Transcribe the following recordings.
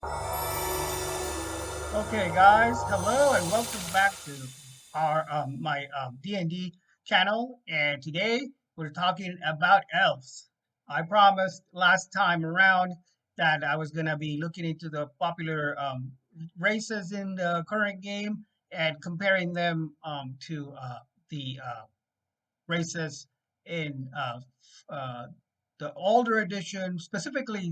Okay, guys, hello and welcome back to our my D&D channel. And today we're talking about elves. I promised last time around that I was gonna be looking into the popular races in the current game and comparing them to the races in the older edition, specifically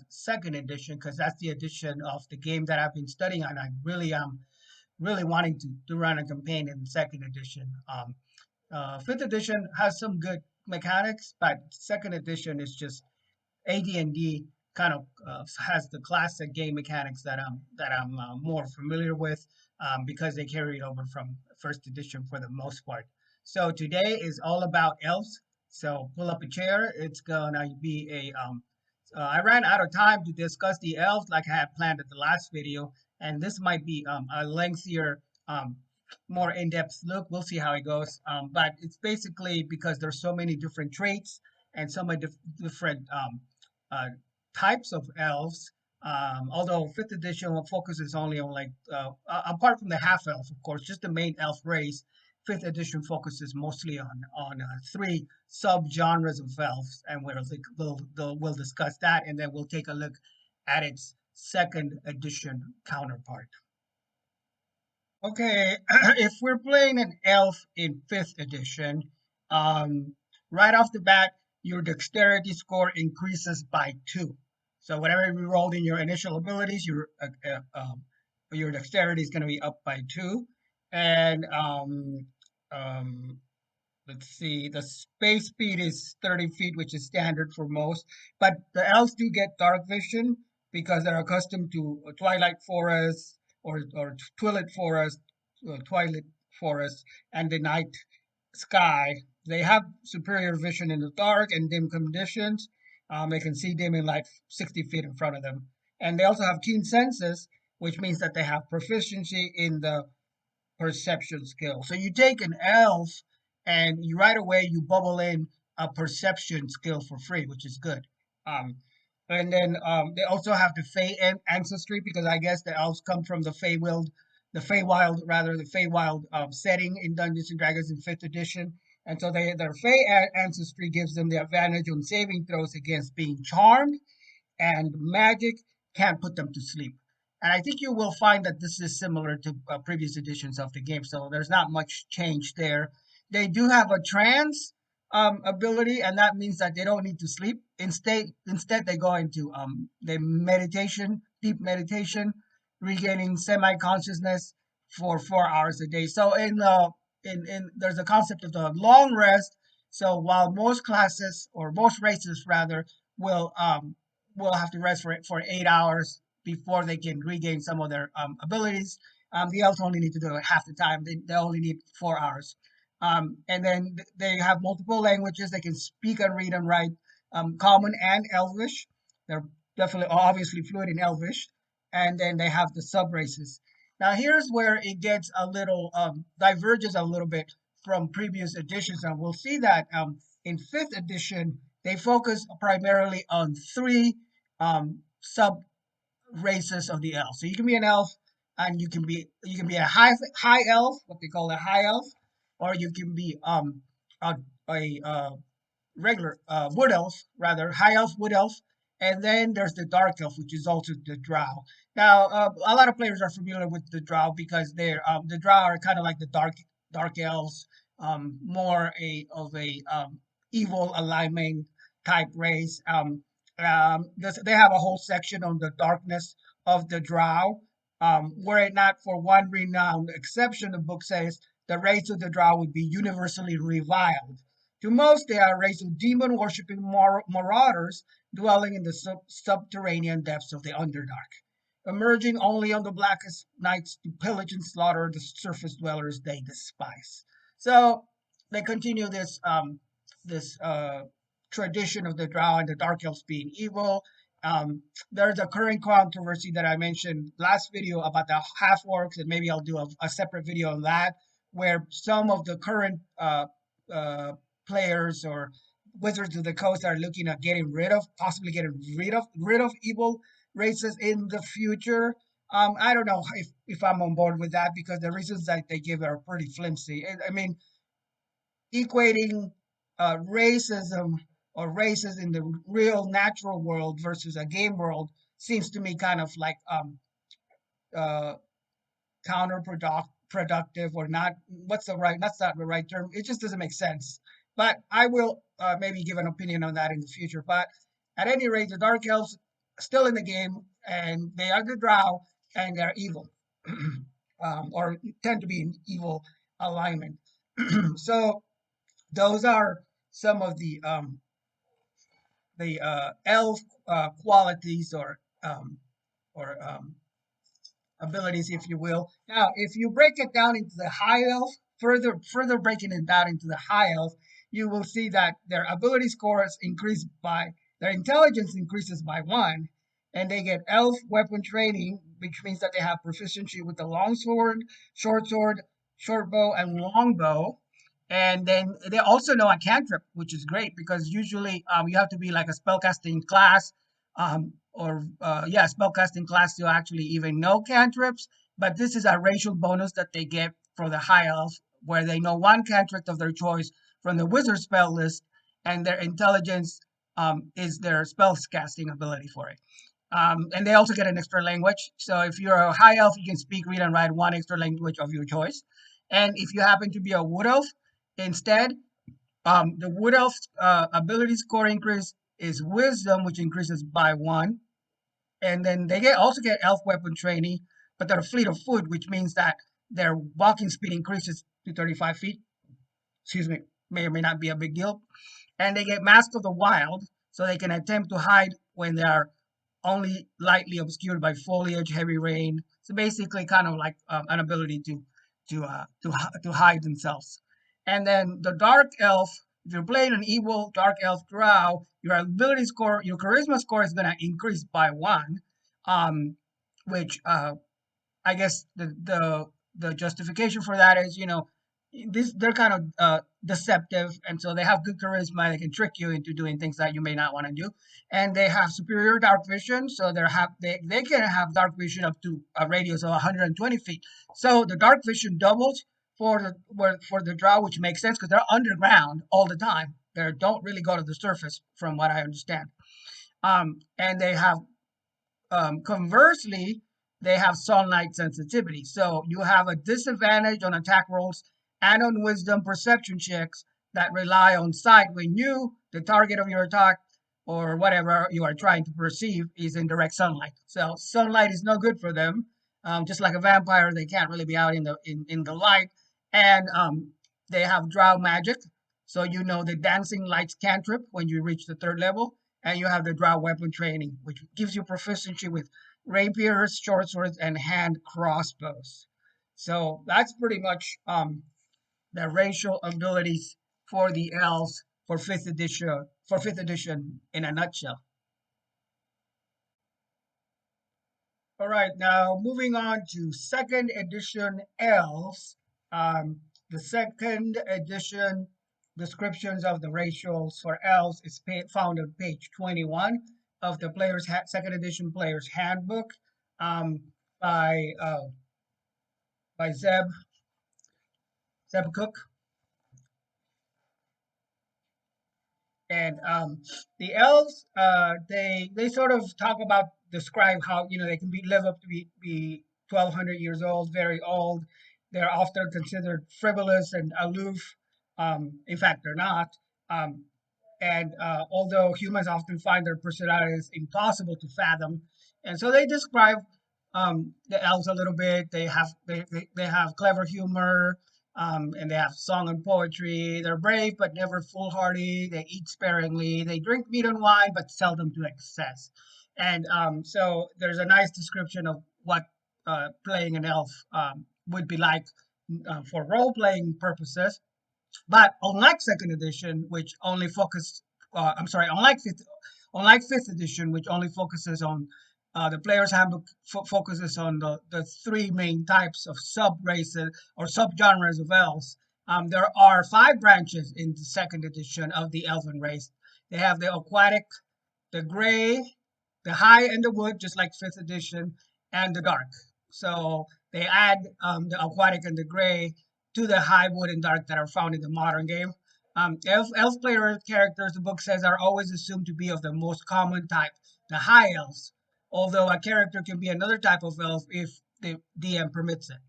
second edition, because that's the edition of the game that I've been studying, and I really am really wanting to run a campaign in second edition. Fifth edition has some good mechanics, but second edition is just AD&D kind of has the classic game mechanics that I'm more familiar with because they carried over from first edition for the most part. So today is all about elves. So pull up a chair. It's gonna be I ran out of time to discuss the elves like I had planned at the last video, and this might be a lengthier, more in-depth look. We'll see how it goes. But it's basically because there's so many different traits and so many different uh, types of elves. Although fifth edition focuses only on apart from the half elf, of course, just the main elf race. Fifth edition focuses mostly on three subgenres of elves, and we'll discuss that, and then we'll take a look at its second edition counterpart. Okay, if we're playing an elf in fifth edition, um, right off the bat, your dexterity score increases by two. So whatever you rolled in your initial abilities, your dexterity is going to be up by two. And um, let's see, the space speed is 30 feet, which is standard for most. But the elves do get dark vision because they're accustomed to twilight forest or twilight forest, and the night sky. They have superior vision in the dark and dim conditions. They can see dim in light 60 feet in front of them. And they also have keen senses, which means that they have proficiency in the perception skill. So you take an elf and you right away you bubble in a perception skill for free, which is good. Um, and then they also have the Fey ancestry because I guess the elves come from the Feywild rather, the Feywild setting in Dungeons and Dragons in fifth edition. And so their Fey ancestry gives them the advantage on saving throws against being charmed, and magic can't put them to sleep. And I think you will find that this is similar to previous editions of the game, so there's not much change there. They do have a trance ability, and that means that they don't need to sleep. Instead, they go into they meditation, deep meditation, regaining semi-consciousness for 4 hours a day. So in there's a concept of the long rest. So while most classes or most races rather will have to rest for 8 hours before they can regain some of their abilities. The elves only need to do it half the time. They only need 4 hours. And then they have multiple languages. They can speak and read and write Common and Elvish. They're definitely obviously fluent in Elvish. And then they have the sub races. Now here's where it gets a little diverges a little bit from previous editions, and we'll see that in fifth edition they focus primarily on three sub races of the elf. So you can be an elf, and you can be a high elf, what they call a high elf, or you can be a, a regular wood elf, rather high elf, wood elf, and then there's the dark elf, which is also the drow. Now, a lot of players are familiar with the drow because the drow are kind of like the dark elves, more of a evil alignment type race. They have a whole section on the darkness of the drow. Were it not for one renowned exception, the book says the race of the drow would be universally reviled. To most, they are a race of demon worshipping marauders dwelling in the subterranean depths of the Underdark, emerging only on the blackest nights to pillage and slaughter the surface dwellers they despise. So they continue this tradition of the Drow and the Dark Elves being evil. There's a current controversy that I mentioned last video about the half orcs, and maybe I'll do a separate video on that, where some of the current uh, players or Wizards of the Coast are looking at possibly getting rid of evil races in the future. I don't know if I'm on board with that because the reasons that they give are pretty flimsy. I mean, equating racism or races in the real natural world versus a game world seems to me kind of like uh, counterproductive or not. What's the right? That's not the right term. It just doesn't make sense. But I will maybe give an opinion on that in the future. But at any rate, the Dark Elves still in the game, and they are the Drow, and they're evil, or tend to be in evil alignment. So those are some of the elf qualities or abilities, if you will. Now, if you break it down into the high elf, further breaking it down into the high elf, you will see that their ability scores increase by their intelligence increases by one, and they get elf weapon training, which means that they have proficiency with the long sword, short bow, and long bow. And then they also know a cantrip, which is great because usually you have to be like a spellcasting class or spellcasting class to actually even know cantrips. But this is a racial bonus that they get for the high elf, where they know one cantrip of their choice from the wizard spell list, and their intelligence is their spell casting ability for it. And they also get an extra language. So if you're a high elf, you can speak, read, and write one extra language of your choice. And if you happen to be a wood elf, instead, the wood elf's ability score increase is wisdom, which increases by one, and then they also get elf weapon training, but they're fleet of foot, which means that their walking speed increases to 35 feet. Excuse me, may or may not be a big deal. And they get Mask of the Wild, so they can attempt to hide when they are only lightly obscured by foliage, heavy rain. So basically, kind of like an ability to hide themselves. And then the Dark Elf. If you're playing an evil Dark Elf Drow, your ability score, your charisma score is gonna increase by one, um, which I guess the justification for that is, this they're kind of deceptive, and so they have good charisma. They can trick you into doing things that you may not want to do, and they have superior dark vision, so they can have dark vision up to a radius of 120 feet. So the dark vision doubles for the drow, which makes sense because they're underground all the time. They don't really go to the surface, from what I understand. And they have conversely, they have sunlight sensitivity. So you have a disadvantage on attack rolls and on wisdom perception checks that rely on sight when the target of your attack, or whatever you are trying to perceive, is in direct sunlight. So sunlight is no good for them. Just like a vampire, they can't really be out in the light. And they have drow magic. So you know the dancing lights cantrip when you reach the third level, and you have the drow weapon training, which gives you proficiency with rapiers, short swords, and hand crossbows. So that's pretty much the racial abilities for the elves for fifth edition. For fifth edition, in a nutshell. All right, now moving on to second edition elves. Um, the second edition descriptions of the racials for elves is found on page 21 of the second edition player's handbook, um, by by Zeb Cook. And the elves, they sort of talk about describe how they can live up to be 1,200 years old, very old. They're often considered frivolous and aloof. In fact, they're not. Um, and although humans often find their personalities impossible to fathom, and so they describe the elves a little bit. They have clever humor, and they have song and poetry. They're brave but never foolhardy. They eat sparingly. They drink meat and wine, but seldom to excess. And so there's a nice description of what playing an elf would be like for role playing purposes. But unlike second edition, which only focused, I'm sorry, unlike fifth edition, which only focuses on the player's handbook focuses on the three main types of sub races or subgenres of elves. There are five branches in the second edition of the elven race. They have the aquatic, the gray, the high and the wood, just like fifth edition, and the dark. So they add the aquatic and the gray to the high wood and dark that are found in the modern game. Elf player characters, the book says, are always assumed to be of the most common type, the high elves, although a character can be another type of elf if the DM permits it.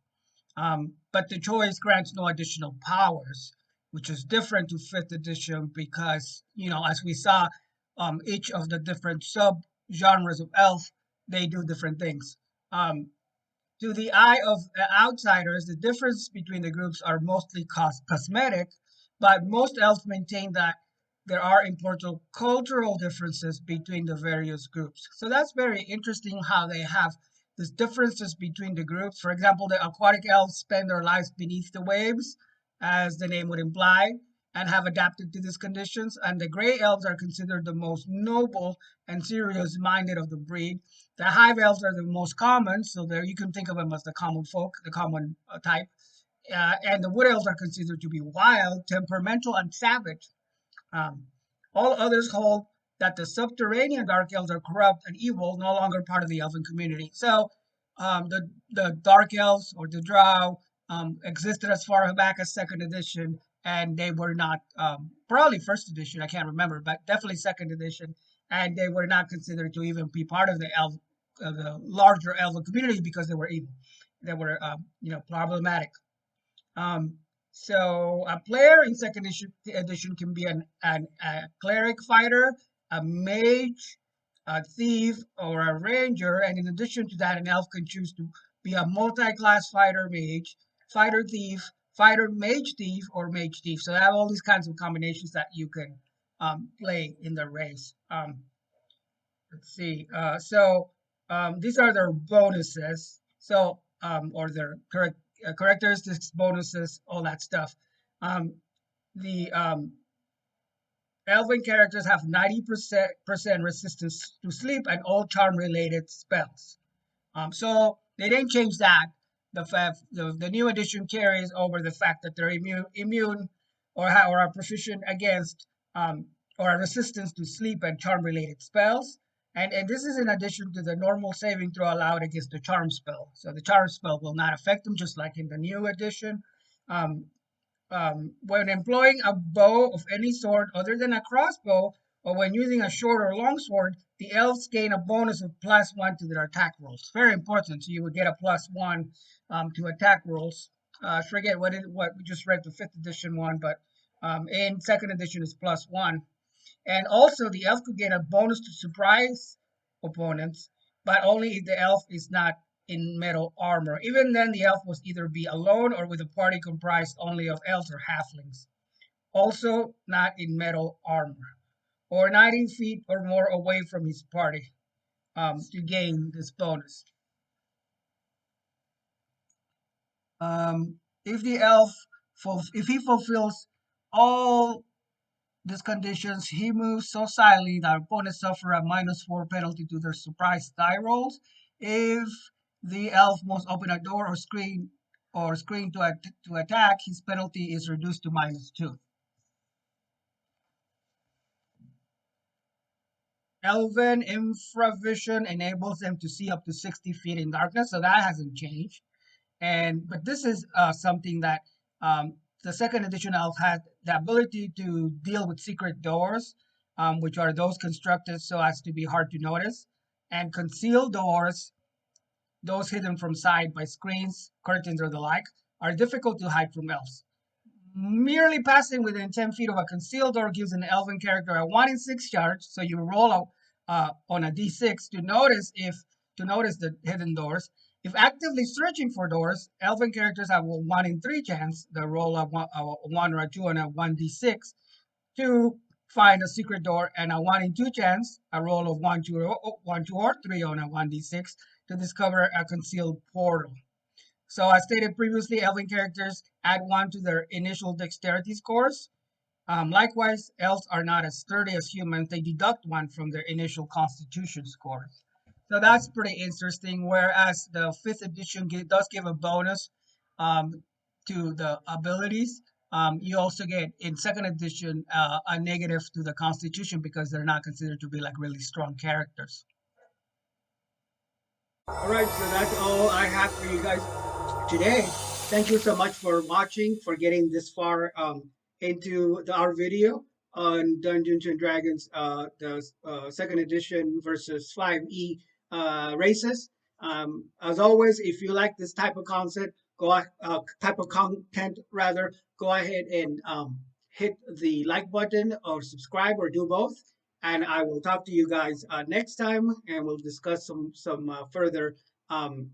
But the choice grants no additional powers, which is different to fifth edition because, as we saw, each of the different sub genres of elf, they do different things. Um, to the eye of outsiders, the difference between the groups are mostly cosmetic, but most elves maintain that there are important cultural differences between the various groups. So that's very interesting how they have these differences between the groups. For example, the aquatic elves spend their lives beneath the waves, as the name would imply, and have adapted to these conditions. And the gray elves are considered the most noble and serious minded of the breed. The hive elves are the most common, so there you can think of them as the common folk, the common type. And the wood elves are considered to be wild, temperamental, and savage. Um, all others hold that the subterranean dark elves are corrupt and evil, no longer part of the elven community. So the dark elves or the drow existed as far back as second edition, and they were not probably first edition. I can't remember, but definitely second edition, and they were not considered to even be part of the larger elven community because they were evil. They were problematic. Um, so a player in second edition can be a cleric fighter, a mage, a thief, or a ranger. And in addition to that, an elf can choose to be a multi-class fighter mage, fighter thief, fighter mage thief, or mage thief. So they have all these kinds of combinations that you can play in the race. Let's see. These are their bonuses. Or their characteristics, bonuses, all that stuff. Um, the Elven characters have 90% resistance to sleep and all charm related spells. So they didn't change that. The new edition carries over the fact that they're immune or are proficient against or are resistance to sleep and charm related spells. And this is in addition to the normal saving throw allowed against the charm spell. So the charm spell will not affect them, just like in the new edition. Um, when employing a bow of any sort other than a crossbow, or when using a short or long sword, the elves gain a bonus of +1 to their attack rolls. Very important. So you would get a +1 to attack rolls. I forget what we just read the fifth edition one, but in second edition is +1. And also the elf could get a bonus to surprise opponents, but only if the elf is not in metal armor. Even then, the elf must either be alone or with a party comprised only of elves or halflings. Also, not in metal armor. Or 90 feet or more away from his party to gain this bonus. If the elf, if he fulfills all these conditions, he moves so silently that opponents suffer a -4 penalty to their surprise die rolls. If the elf must open a door or screen to attack, his penalty is reduced to -2. Elven infravision enables them to see up to 60 feet in darkness, so that hasn't changed. But this is something that the second edition elf had the ability to deal with secret doors, which are those constructed so as to be hard to notice, and concealed doors, those hidden from sight by screens, curtains, or the like, are difficult to hide from elves. Merely passing within 10 feet of a concealed door gives an elven character a 1 in 6 charge, so you roll on a d6 to notice the hidden doors. If actively searching for doors, elven characters have a 1 in 3 chance, the roll of a 1 or a 2 on a 1d6, to find a secret door, and a 1 in 2 chance, a roll of 1, 2, or 1, 2, or 3 on a 1d6, to discover a concealed portal. So as stated previously, elven characters add 1 to their initial dexterity scores. Likewise, elves are not as sturdy as humans. They deduct 1 from their initial constitution scores. So that's pretty interesting. Whereas the fifth edition does give a bonus um, to the abilities. You also get in second edition a negative to the constitution because they're not considered to be like really strong characters. All right, so that's all I have for you guys today. Thank you so much for watching, for getting this far into our video on Dungeons and Dragons, the second edition versus 5e races. As always, if you like this type of concept, type of content rather, go ahead and hit the like button or subscribe or do both. And I will talk to you guys next time, and we'll discuss some further um,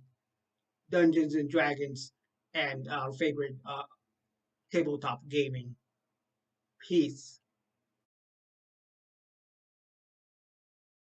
Dungeons and Dragons and our favorite tabletop gaming. Peace.